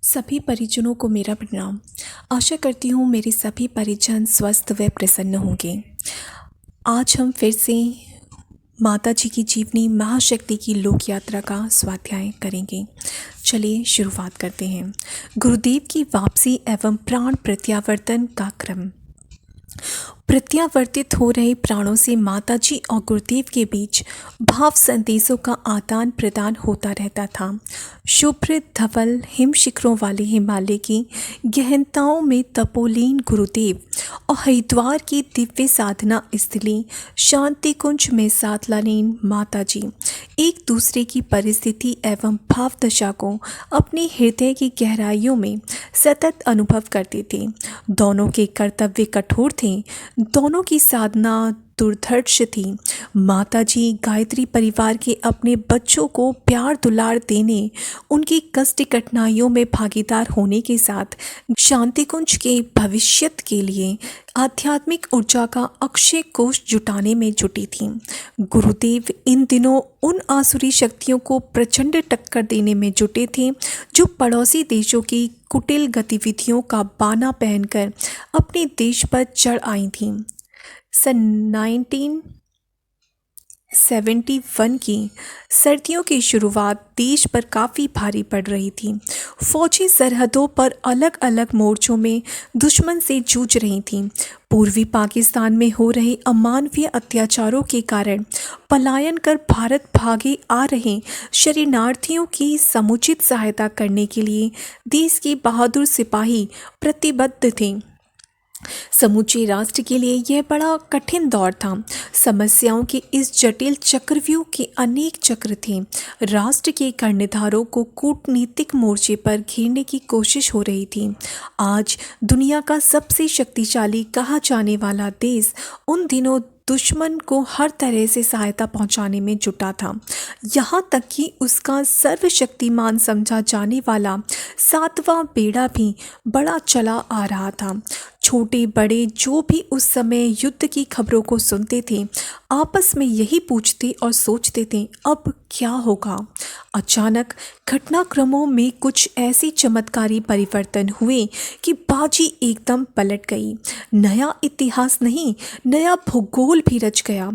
सभी परिजनों को मेरा प्रणाम। आशा करती हूँ मेरे सभी परिजन स्वस्थ व प्रसन्न होंगे। आज हम फिर से माता जी की जीवनी महाशक्ति की लोक यात्रा का स्वाध्याय करेंगे। चलिए शुरुआत करते हैं। गुरुदेव की वापसी एवं प्राण प्रत्यावर्तन का क्रम। प्रत्यावर्तित हो रहे प्राणों से माताजी और गुरुदेव के बीच भाव संदेशों का आदान प्रदान होता रहता था। शुभ्र धवल हिम शिखरों वाले हिमालय की गहनताओं में तपोलीन गुरुदेव और हरिद्वार की दिव्य साधना स्थली शांति कुंज में साधलालीन माताजी एक दूसरे की परिस्थिति एवं भाव दशा को अपने हृदय की गहराइयों में सतत अनुभव करते थे। दोनों के कर्तव्य कठोर थे, दोनों की साधना दुर्धर्ष थी। माताजी गायत्री परिवार के अपने बच्चों को प्यार दुलार देने, उनकी कष्ट कठिनाइयों में भागीदार होने के साथ शांति कुंज के भविष्यत के लिए आध्यात्मिक ऊर्जा का अक्षय कोष जुटाने में जुटी थी। गुरुदेव इन दिनों उन आसुरी शक्तियों को प्रचंड टक्कर देने में जुटे थे जो पड़ोसी देशों की कुटिल गतिविधियों का बाना पहनकर अपने देश पर चढ़ आई थीं। सन 1971 की सर्दियों की शुरुआत देश पर काफ़ी भारी पड़ रही थी। फौजी सरहदों पर अलग अलग मोर्चों में दुश्मन से जूझ रही थीं। पूर्वी पाकिस्तान में हो रहे अमानवीय अत्याचारों के कारण पलायन कर भारत भागे आ रहे शरणार्थियों की समुचित सहायता करने के लिए देश के बहादुर सिपाही प्रतिबद्ध थे। समूचे राष्ट्र के लिए यह बड़ा कठिन दौर था। समस्याओं के इस जटिल चक्रव्यूह के अनेक चक्र थे। राष्ट्र के कर्णधारों को कूटनीतिक मोर्चे पर घेरने की कोशिश हो रही थी। आज दुनिया का सबसे शक्तिशाली कहा जाने वाला देश उन दिनों दुश्मन को हर तरह से सहायता पहुंचाने में जुटा था। यहाँ तक कि उसका सर्वशक्तिमान समझा जाने वाला 7वां बेड़ा भी बड़ा चला आ रहा था। छोटे बड़े जो भी उस समय युद्ध की खबरों को सुनते थे, आपस में यही पूछते और सोचते थे, अब क्या होगा। अचानक घटनाक्रमों में कुछ ऐसे चमत्कारी परिवर्तन हुए कि बाजी एकदम पलट गई। नया इतिहास नहीं, नया भूगोल भी रच गया।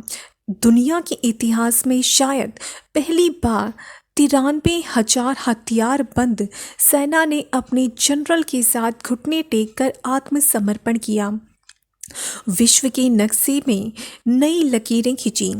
दुनिया के इतिहास में शायद पहली बार 93,000 हथियार बंद सेना ने अपने जनरल के साथ घुटने टेककर आत्मसमर्पण किया। विश्व के नक्शे में नई लकीरें खींची,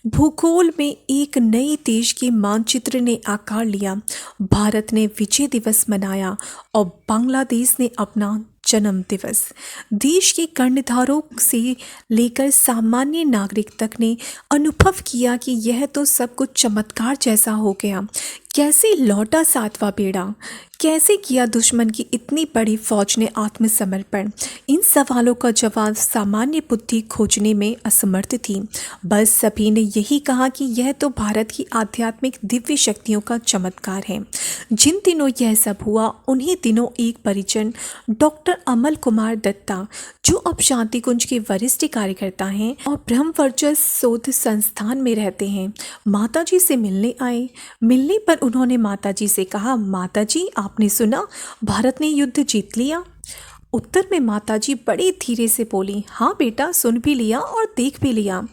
भूगोल में एक नए देश के मानचित्र ने आकार लिया। भारत ने विजय दिवस मनाया और बांग्लादेश ने अपना जन्म दिवस। देश के कर्णधारों से लेकर सामान्य नागरिक तक ने अनुभव किया कि यह तो सब कुछ चमत्कार जैसा हो गया। कैसे लौटा 7वां बेड़ा, कैसे किया दुश्मन की इतनी बड़ी फौज ने आत्मसमर्पण। इन सवालों का जवाब सामान्य बुद्धि खोजने में असमर्थ थी। बस सभी ने यही कहा कि यह तो भारत की आध्यात्मिक दिव्य शक्तियों का चमत्कार है। जिन दिनों यह सब हुआ उन्हीं दिनों एक परिजन डॉक्टर अमल कुमार दत्ता, जो अब शांति कुंज के वरिष्ठ कार्यकर्ता हैं और ब्रह्मवर्चस शोध संस्थान में रहते हैं, माताजी से मिलने आए। मिलने पर उन्होंने माताजी से कहा, माताजी आपने सुना भारत ने युद्ध जीत लिया। उत्तर में माताजी बड़े धीरे से बोली, हाँ बेटा, सुन भी लिया और देख भी लिया।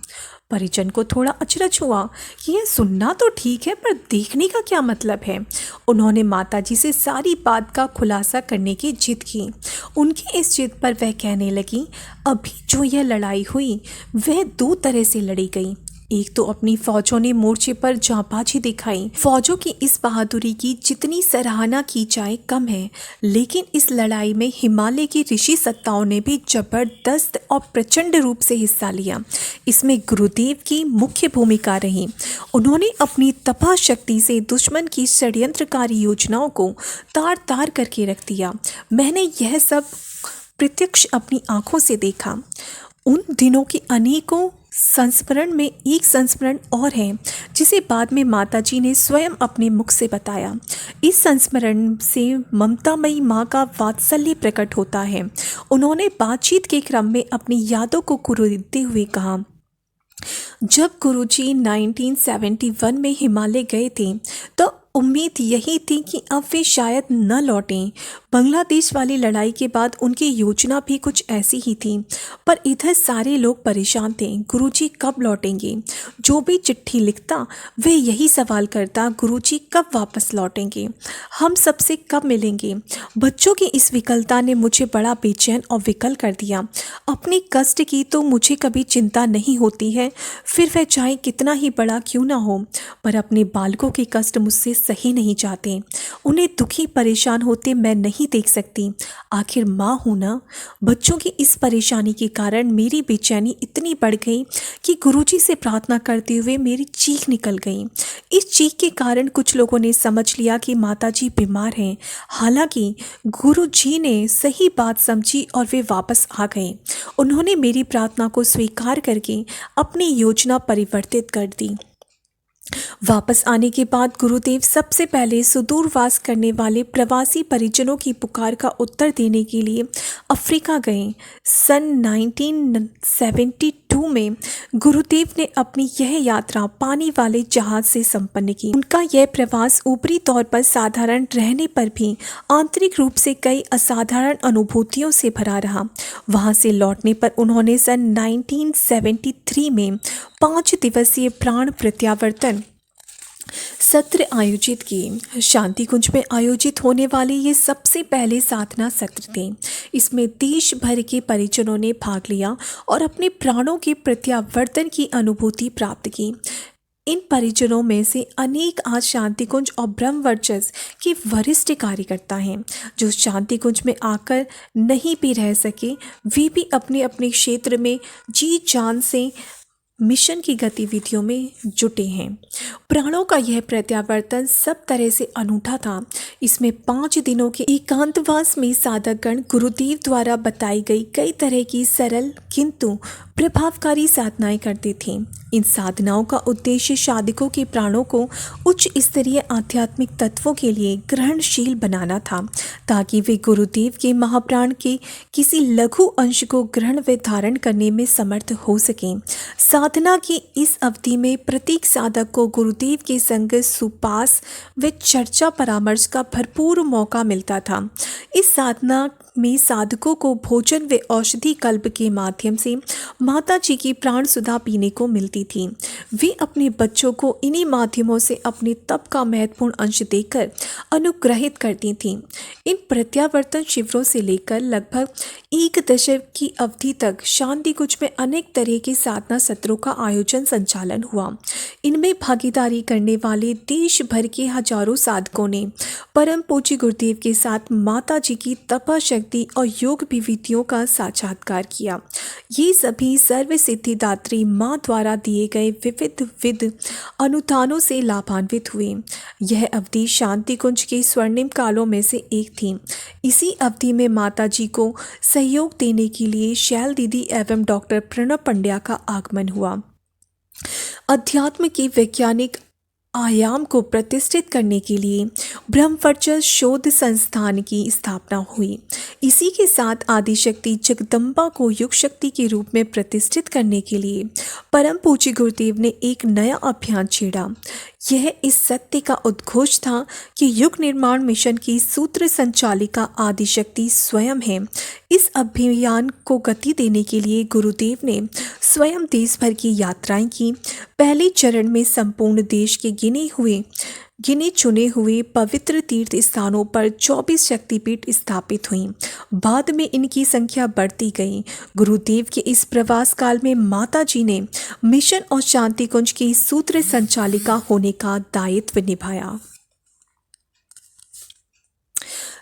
परिजन को थोड़ा अचरज हुआ कि यह सुनना तो ठीक है, पर देखने का क्या मतलब है। उन्होंने माताजी से सारी बात का खुलासा करने की जिद की। उनकी इस जिद पर वह कहने लगी, अभी जो यह लड़ाई हुई वह 2 तरह से लड़ी गई। एक तो अपनी फौजों ने मोर्चे पर जांबाजी दिखाई। फौजों की इस बहादुरी की जितनी सराहना की जाए कम है, लेकिन इस लड़ाई में हिमालय की ऋषि सत्ताओं ने भी जबरदस्त और प्रचंड रूप से हिस्सा लिया। इसमें गुरुदेव की मुख्य भूमिका रही। उन्होंने अपनी तपा शक्ति से दुश्मन की षड्यंत्रकारी योजनाओं को तार तार करके रख दिया। मैंने यह सब प्रत्यक्ष अपनी आंखों से देखा। उन दिनों की अनेकों संस्मरण में एक संस्मरण और है, जिसे बाद में माताजी ने स्वयं अपने मुख से बताया। इस संस्मरण से ममतामयी माँ का वात्सल्य प्रकट होता है। उन्होंने बातचीत के क्रम में अपनी यादों को कुरीदते हुए कहा, जब गुरुजी 1971 में हिमालय गए थे तो उम्मीद यही थी कि अब वे शायद न लौटें। बांग्लादेश वाली लड़ाई के बाद उनकी योजना भी कुछ ऐसी ही थी, पर इधर सारे लोग परेशान थे, गुरुजी कब लौटेंगे। जो भी चिट्ठी लिखता वे यही सवाल करता, गुरुजी कब वापस लौटेंगे, हम सबसे कब मिलेंगे। बच्चों की इस विकलता ने मुझे बड़ा बेचैन और विकल कर दिया। अपने कष्ट की तो मुझे कभी चिंता नहीं होती है, फिर वह चाहे कितना ही बड़ा क्यों ना हो, पर अपने बालकों के कष्ट मुझसे सही नहीं जाते। उन्हें दुखी परेशान होते मैं नहीं देख सकती। आखिर माँ हूँ ना। बच्चों की इस परेशानी के कारण मेरी बेचैनी इतनी बढ़ गई कि गुरुजी से प्रार्थना करते हुए मेरी चीख निकल गई। इस चीख के कारण कुछ लोगों ने समझ लिया कि माताजी बीमार हैं। हालांकि गुरुजी ने सही बात समझी और वे वापस आ गए। उन्होंने मेरी प्रार्थना को स्वीकार करके अपनी योजना परिवर्तित कर दी। वापस आने के बाद गुरुदेव सबसे पहले सुदूरवास करने वाले प्रवासी परिजनों की पुकार का उत्तर देने के लिए अफ्रीका गए। सन 1972 में गुरुदेव ने अपनी यह यात्रा पानी वाले जहाज से संपन्न की। उनका यह प्रवास ऊपरी तौर पर साधारण रहने पर भी आंतरिक रूप से कई असाधारण अनुभूतियों से भरा रहा। वहां से लौटने पर उन्होंने सन 1973 में 5 दिवसीय प्राण प्रत्यावर्तन सत्र आयोजित किए। शांति कुंज में आयोजित होने वाले ये सबसे पहले साधना सत्र थे। इसमें देश भर के परिजनों ने भाग लिया और अपने प्राणों के प्रत्यावर्तन की अनुभूति प्राप्त की। इन परिजनों में से अनेक आज शांति कुंज और ब्रह्मवर्चस के वरिष्ठ कार्यकर्ता हैं। जो शांति कुंज में आकर नहीं भी रह सके, वे भी अपने अपने क्षेत्र में जी जान से मिशन की गतिविधियों में जुटे हैं। प्राणों का यह प्रत्यावर्तन सब तरह से अनूठा था। इसमें 5 दिनों के एकांतवास में साधकगण गुरुदेव द्वारा बताई गई कई तरह की सरल किंतु प्रभावकारी साधनाएं करते थे। इन साधनाओं का उद्देश्य साधकों के प्राणों को उच्च स्तरीय आध्यात्मिक तत्वों के लिए ग्रहणशील बनाना था, ताकि वे गुरुदेव के महाप्राण के किसी लघु अंश को ग्रहण व धारण करने में समर्थ हो सकें। साधना की इस अवधि में प्रत्येक साधक को गुरुदेव के संग सुपास व चर्चा परामर्श का भरपूर मौका मिलता था। इस साधना में साधकों को भोजन व औषधि कल्प के माध्यम से माता जी की प्राण सुधा पीने को मिलती थी। वे अपने बच्चों को इन्हीं माध्यमों से अपने तप का महत्वपूर्ण अंश देकर अनुग्रहित करती थीं। इन प्रत्यावर्तन शिविरों से लेकर लगभग 1 दशक की अवधि तक शांति कुंज में अनेक तरह के साधना सत्रों का आयोजन संचालन हुआ। इनमें भागीदारी करने वाले देश भर के हजारों साधकों ने परम पूज्य गुरुदेव के साथ माता जी की तपा शक्ति और योग विधियों का साक्षात्कार किया। ये सभी सर्व सिद्धिदात्री माँ द्वारा दिए गए विविध अनुदानों से लाभान्वित हुए। यह अवधि शांति कुंज के स्वर्णिम कालों में से एक थी। इसी अवधि में माता जी को सहयोग देने के लिए शैल दीदी एवं डॉक्टर प्रणब पंड्या का आगमन हुआ। अध्यात्म के वैज्ञानिक आयाम को प्रतिष्ठित करने के लिए ब्रह्मवर्चस शोध संस्थान की स्थापना हुई। इसी के साथ आदिशक्ति जगदम्बा को युग शक्ति के रूप में प्रतिष्ठित करने के लिए परम पूज्य गुरुदेव ने एक नया अभियान छेड़ा। यह इस सत्य का उद्घोष था कि युग निर्माण मिशन की सूत्र संचालिका आदिशक्ति स्वयं है। इस अभियान को गति देने के लिए गुरुदेव ने स्वयं देश भर की यात्राएं की। पहले चरण में संपूर्ण देश के गिने चुने हुए पवित्र तीर्थ स्थानों पर 24 शक्तिपीठ स्थापित हुईं। बाद में इनकी संख्या बढ़ती गई। गुरुदेव के इस प्रवास काल में माता जी ने मिशन और शांति कुंज की सूत्र संचालिका होने का दायित्व निभाया।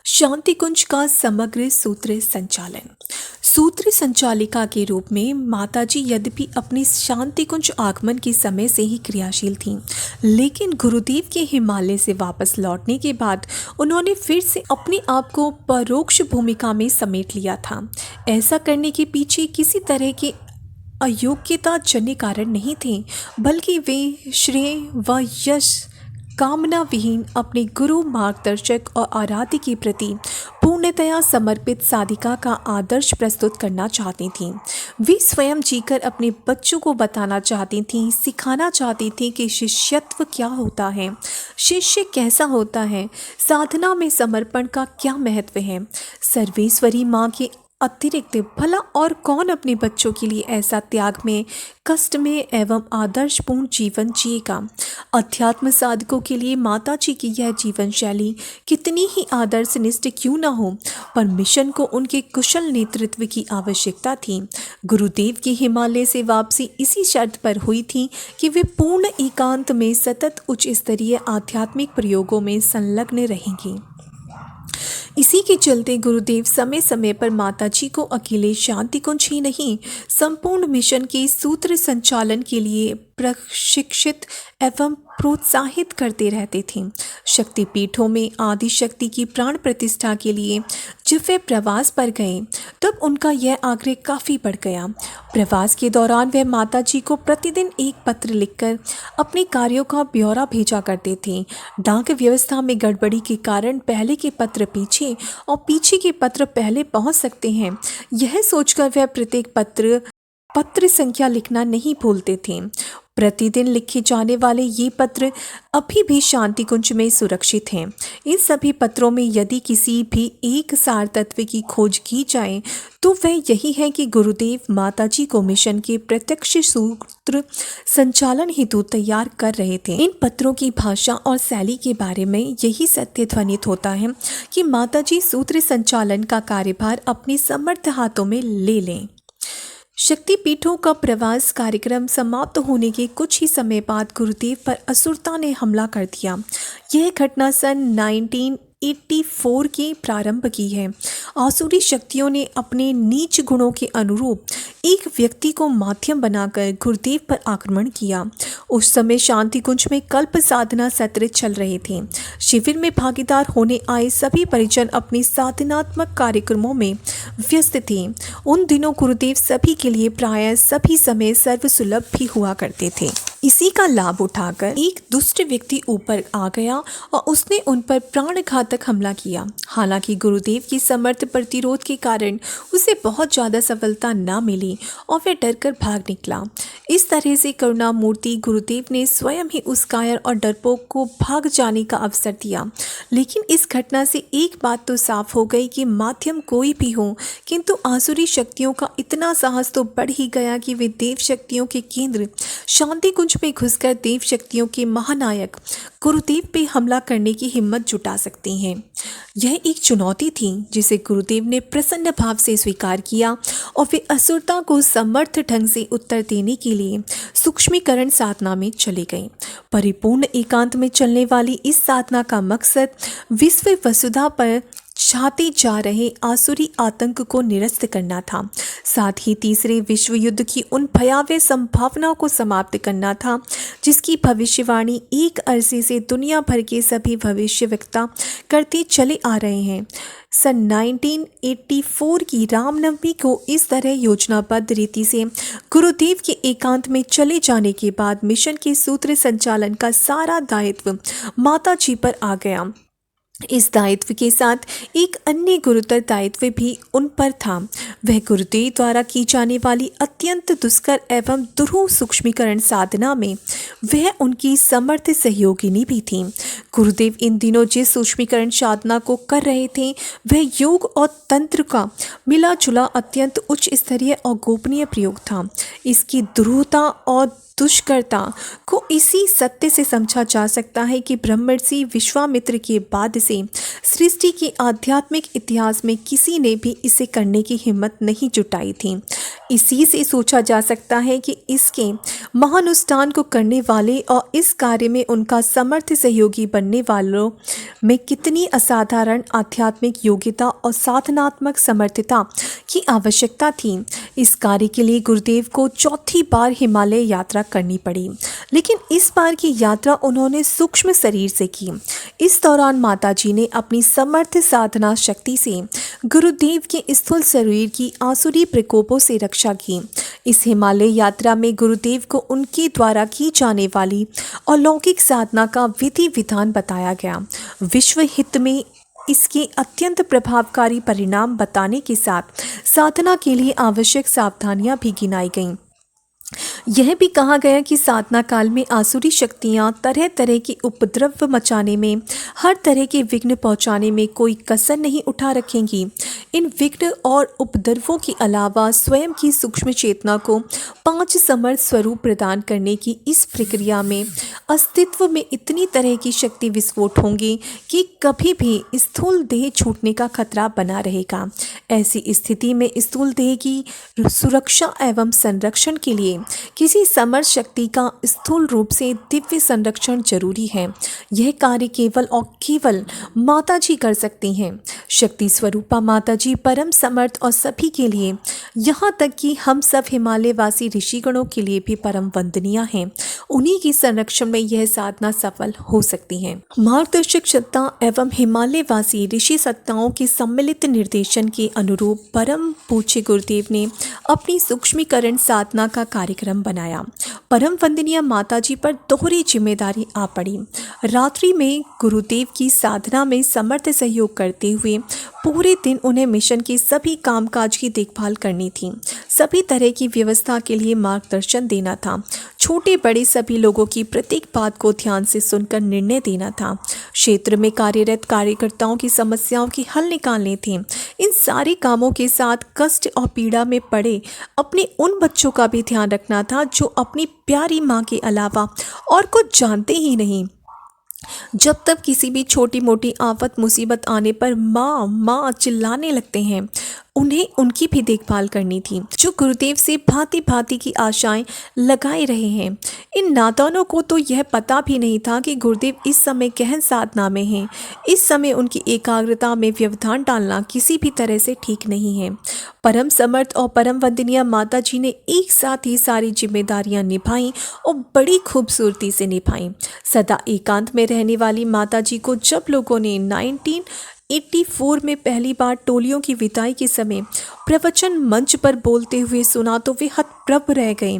शांति कुंज का समग्र सूत्र संचालन। सूत्र संचालिका के रूप में माताजी यद्यपि अपने शांति कुंज आगमन के समय से ही क्रियाशील थीं, लेकिन गुरुदेव के हिमालय से वापस लौटने के बाद उन्होंने फिर से अपने आप को परोक्ष भूमिका में समेट लिया था। ऐसा करने के पीछे किसी तरह के अयोग्यता जन्य कारण नहीं थे, बल्कि वे श्रेय व यश कामना विहीन अपने गुरु मार्गदर्शक और आराध्य के प्रति पूर्ण पूर्णतया समर्पित साधिका का आदर्श प्रस्तुत करना चाहती थीं। वे स्वयं जीकर अपने बच्चों को बताना चाहती थीं, सिखाना चाहती थीं कि शिष्यत्व क्या होता है, शिष्य कैसा होता है, साधना में समर्पण का क्या महत्व है। सर्वेश्वरी माँ के अतिरिक्त भला और कौन अपने बच्चों के लिए ऐसा त्याग में, कष्ट में एवं आदर्शपूर्ण जीवन जिएगा। अध्यात्म साधकों के लिए माता जी की यह जीवन शैली कितनी ही आदर्श निष्ठ क्यों न हो, पर मिशन को उनके कुशल नेतृत्व की आवश्यकता थी। गुरुदेव की हिमालय से वापसी इसी शर्त पर हुई थी कि वे पूर्ण एकांत में सतत उच्च स्तरीय आध्यात्मिक प्रयोगों में संलग्न रहेंगी। इसी के चलते गुरुदेव समय समय पर माता जी को अकेले शांति कुंज ही नहीं, संपूर्ण मिशन के सूत्र संचालन के लिए प्रशिक्षित एवं प्रोत्साहित करते रहते थे। शक्तिपीठों में आदि शक्ति की प्राण प्रतिष्ठा के लिए जब वे प्रवास पर गए तब उनका यह आग्रह काफ़ी बढ़ गया। प्रवास के दौरान वह माता जी को प्रतिदिन एक पत्र लिखकर अपने कार्यों का ब्यौरा भेजा करते थे। डाक व्यवस्था में गड़बड़ी के कारण पहले के पत्र पीछे और पीछे के पत्र पहले पहुंच सकते हैं, यह सोचकर वह प्रत्येक पत्र संख्या लिखना नहीं भूलते थे। प्रतिदिन लिखे जाने वाले ये पत्र अभी भी शांति कुंज में सुरक्षित हैं। इन सभी पत्रों में यदि किसी भी एक सार तत्व की खोज की जाए तो वह यही है कि गुरुदेव माता जी को मिशन के प्रत्यक्ष सूत्र संचालन हेतु तैयार कर रहे थे। इन पत्रों की भाषा और शैली के बारे में यही सत्य ध्वनित होता है कि माता जी सूत्र संचालन का कार्यभार अपने समर्थ हाथों में ले लें। शक्तिपीठों का प्रवास कार्यक्रम समाप्त होने के कुछ ही समय बाद गुरुदेव पर असुरता ने हमला कर दिया। यह घटना सन 1984 के प्रारंभ की है। आसुरी शक्तियों ने अपने नीच गुणों के अनुरूप एक व्यक्ति को माध्यम बनाकर गुरुदेव पर आक्रमण किया। उस समय शांति कुंज में कल्प साधना सत्र चल रहे थे। शिविर में भागीदार होने आए सभी परिजन अपने साधनात्मक कार्यक्रमों में व्यस्त थे। उन दिनों गुरुदेव सभी के लिए प्रायः सभी समय सर्वसुलभ भी हुआ करते थे। इसी का लाभ उठाकर एक दुष्ट व्यक्ति ऊपर आ गया और उसने उन पर प्राणघातक हमला किया। हालांकि गुरुदेव की समर्थ प्रतिरोध के कारण उसे बहुत ज़्यादा सफलता न मिली और वह डरकर भाग निकला। इस तरह से करुणामूर्ति गुरुदेव ने स्वयं ही उस कायर और डरपोक को भाग जाने का अवसर दिया। लेकिन इस घटना से एक बात तो साफ हो गई कि माध्यम कोई भी हो, किंतु आसुरी शक्तियों का इतना साहस तो बढ़ ही गया कि वे देव शक्तियों के केंद्र शांति कुंज में घुसकर देव शक्तियों के महानायक गुरुदेव पे हमला करने की हिम्मत जुटा सकती हैं। यह एक चुनौती थी जिसे गुरुदेव ने प्रसन्न भाव से स्वीकार किया और वे असुरता को समर्थ ढंग से उत्तर देने के लिए सूक्ष्मीकरण साधना में चले गए। परिपूर्ण एकांत में चलने वाली इस साधना का मकसद विश्व वसुधा पर छाते जा रहे आसुरी आतंक को निरस्त करना था। साथ ही तीसरे विश्व युद्ध की उन भयावह संभावनाओं को समाप्त करना था जिसकी भविष्यवाणी एक अरसे से दुनिया भर के सभी भविष्यवक्ता करते चले आ रहे हैं। सन 1984 की रामनवमी को इस तरह योजनाबद्ध रीति से गुरुदेव के एकांत में चले जाने के बाद मिशन के सूत्र संचालन का सारा दायित्व माता जी पर आ गया। इस दायित्व के साथ एक अन्य गुरुतर दायित्व भी उन पर था। वह गुरुदेव द्वारा की जाने वाली अत्यंत दुष्कर एवं दुरूह सूक्ष्मीकरण साधना में वह उनकी समर्थ सहयोगिनी भी थी। गुरुदेव इन दिनों जिस सूक्ष्मीकरण साधना को कर रहे थे वह योग और तंत्र का मिला जुला अत्यंत उच्च स्तरीय और गोपनीय प्रयोग था। इसकी दुरूहता और दुष्करता को इसी सत्य से समझा जा सकता है कि ब्रह्मर्षि विश्वामित्र के बाद से सृष्टि के आध्यात्मिक इतिहास में किसी ने भी इसे करने की हिम्मत नहीं जुटाई थी। इसी से सोचा जा सकता है कि इसके महानुष्ठान को करने वाले और इस कार्य में उनका समर्थ सहयोगी बनने वालों में कितनी असाधारण आध्यात्मिक योग्यता और साधनात्मक समर्थता की आवश्यकता थी। इस कार्य के लिए गुरुदेव को चौथी बार हिमालय यात्रा करनी पड़ी, लेकिन इस बार की यात्रा उन्होंने सूक्ष्म शरीर से की। इस दौरान माताजी ने अपनी समर्थ साधना शक्ति से गुरुदेव के स्थूल शरीर की आसुरी प्रकोपों से रक्षा की। इस हिमालय यात्रा में गुरुदेव को उनके द्वारा की जाने वाली अलौकिक साधना का विधि विधान बताया गया। विश्व हित में इसके अत्यंत प्रभावकारी परिणाम बताने के साथ साधना के लिए आवश्यक सावधानियां भी गिनाई गईं। यह भी कहा गया कि साधना काल में आसुरी शक्तियां तरह तरह के उपद्रव मचाने में, हर तरह के विघ्न पहुंचाने में कोई कसर नहीं उठा रखेंगी। इन विघ्न और उपद्रवों के अलावा स्वयं की सूक्ष्म चेतना को 5 समर्थ स्वरूप प्रदान करने की इस प्रक्रिया में अस्तित्व में इतनी तरह की शक्ति विस्फोट होंगी कि कभी भी स्थूल देह छूटने का खतरा बना रहेगा। ऐसी स्थिति में स्थूल देह की सुरक्षा एवं संरक्षण के लिए किसी समर्थ शक्ति का स्थूल रूप से दिव्य संरक्षण जरूरी है। यह कार्य केवल और केवल माता जी कर सकती हैं। शक्ति स्वरूपा माता जी परम समर्थ और सभी के लिए, यहाँ तक कि हम सब हिमालय वासी ऋषिगणों के लिए भी परम वंदनीय हैं। उन्हीं की संरक्षण में यह साधना सफल हो सकती है। मार्गदर्शक सत्ता एवं हिमालय वासी ऋषि सत्ताओं के सम्मिलित निर्देशन के अनुरूप परम पूज्य गुरुदेव ने अपनी सूक्ष्मीकरण साधना का कार्यक्रम बनाया। परम वंदनीय माता जी पर दोहरी जिम्मेदारी आ पड़ी। रात्रि में गुरुदेव की साधना में समर्थ सहयोग करते हुए पूरे दिन उन्हें मिशन के सभी कामकाज की देखभाल करनी थी, सभी तरह की व्यवस्था के लिए मार्गदर्शन देना था, छोटे बड़े सभी लोगों की प्रत्येक बात को ध्यान से सुनकर निर्णय देना था, क्षेत्र में कार्यरत कार्यकर्ताओं की समस्याओं के हल निकालने थे। इन सारे कामों के साथ कष्ट और पीड़ा में पड़े अपने उन बच्चों का भी ध्यान रखना था जो अपनी प्यारी माँ के अलावा और कुछ जानते ही नहीं। जब तक किसी भी छोटी मोटी आफत मुसीबत आने पर माँ माँ चिल्लाने लगते हैं, उन्हें उनकी भी देखभाल करनी थी, जो गुरुदेव से भांति भांति की आशाएं लगाए रहे हैं। इन नादानों को तो यह पता भी नहीं था कि गुरुदेव इस समय गहन साधना में हैं। इस समय उनकी एकाग्रता में व्यवधान डालना किसी भी तरह से ठीक नहीं है। परम समर्थ और परम वंदनीय माता जी ने एक साथ ही सारी जिम्मेदारियां निभाई और बड़ी खूबसूरती से निभाई। सदा एकांत में रहने वाली माता जी को जब लोगों ने 1984 में पहली बार टोलियों की विदाई के समय प्रवचन मंच पर बोलते हुए सुना तो वे हतप्रभ रह गए।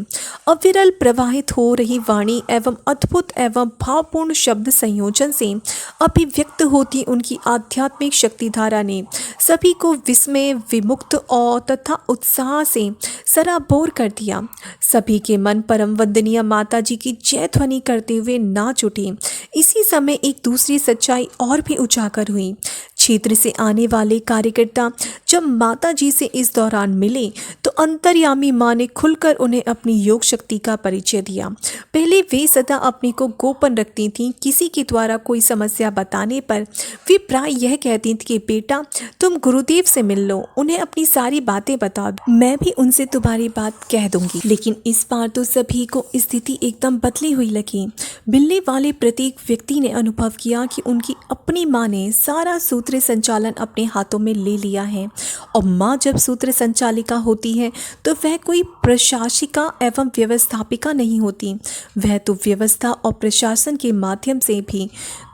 अविरल प्रवाहित हो रही वाणी एवं अद्भुत एवं भावपूर्ण शब्द संयोजन से अभिव्यक्त होती उनकी आध्यात्मिक शक्तिधारा ने सभी को विस्मय, विमुक्त और तथा उत्साह से सराबोर कर दिया। सभी के मन परम वंदनीय माता जी की जय ध्वनि करते हुए नाच उठे। इसी समय एक दूसरी सच्चाई और भी उजागर हुई। क्षेत्र से आने वाले कार्यकर्ता जब माता जी से इस दौरान मिले तो अंतर्यामी माँ ने खुलकर उन्हें अपनी योग शक्ति का परिचय दिया। पहले वे सदा अपनी को गोपन रखती थीं। किसी के द्वारा कोई समस्या बताने पर वे प्राय यह कहती थी कि बेटा तुम गुरुदेव से मिल लो, उन्हें अपनी सारी बातें बता दो, मैं भी उनसे तुम्हारी बात कह दूंगी। लेकिन इस बार तो सभी को स्थिति एकदम बदली हुई लगी। मिलने वाले प्रत्येक व्यक्ति ने अनुभव किया कि उनकी अपनी माँ ने सारा सूत्र संचालन अपने हाथों में ले लिया है। और माँ जब सूत्र संचालिका होती है तो वह कोई प्रशासिका एवं व्यवस्थापिका नहीं होती, वह तो व्यवस्था और प्रशासन के माध्यम से भी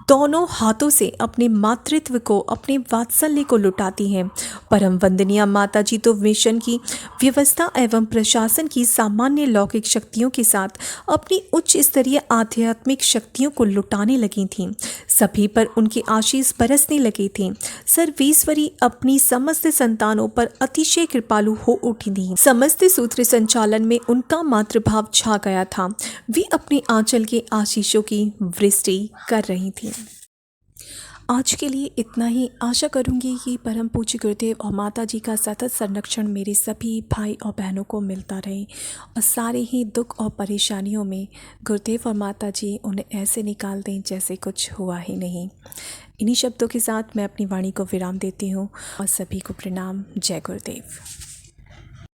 दोनों हाथों से अपने मातृत्व को, अपने वात्सल्य को लुटाती हैं। परम वंदनीय माता जी तो मिशन की व्यवस्था एवं प्रशासन की सामान्य लौकिक शक्तियों के साथ अपनी उच्च स्तरीय आध्यात्मिक शक्तियों को लुटाने लगी थीं। सभी पर उनके आशीष बरसने लगे थे। सर्वेश्वरी अपनी समस्त संतानों पर अतिशय कृपालु हो उठी थी। समस्त सूत्र संचालन में उनका मातृभाव छा गया था। वे अपने आंचल के आशीषों की वृष्टि कर रही थी। आज के लिए इतना ही। आशा करूंगी कि परम पूज्य गुरुदेव और माता जी का सतत संरक्षण मेरे सभी भाई और बहनों को मिलता रहे और सारे ही दुख और परेशानियों में गुरुदेव और माता जी उन्हें ऐसे निकाल दें जैसे कुछ हुआ ही नहीं। इन्हीं शब्दों के साथ मैं अपनी वाणी को विराम देती हूँ और सभी को प्रणाम। जय गुरुदेव।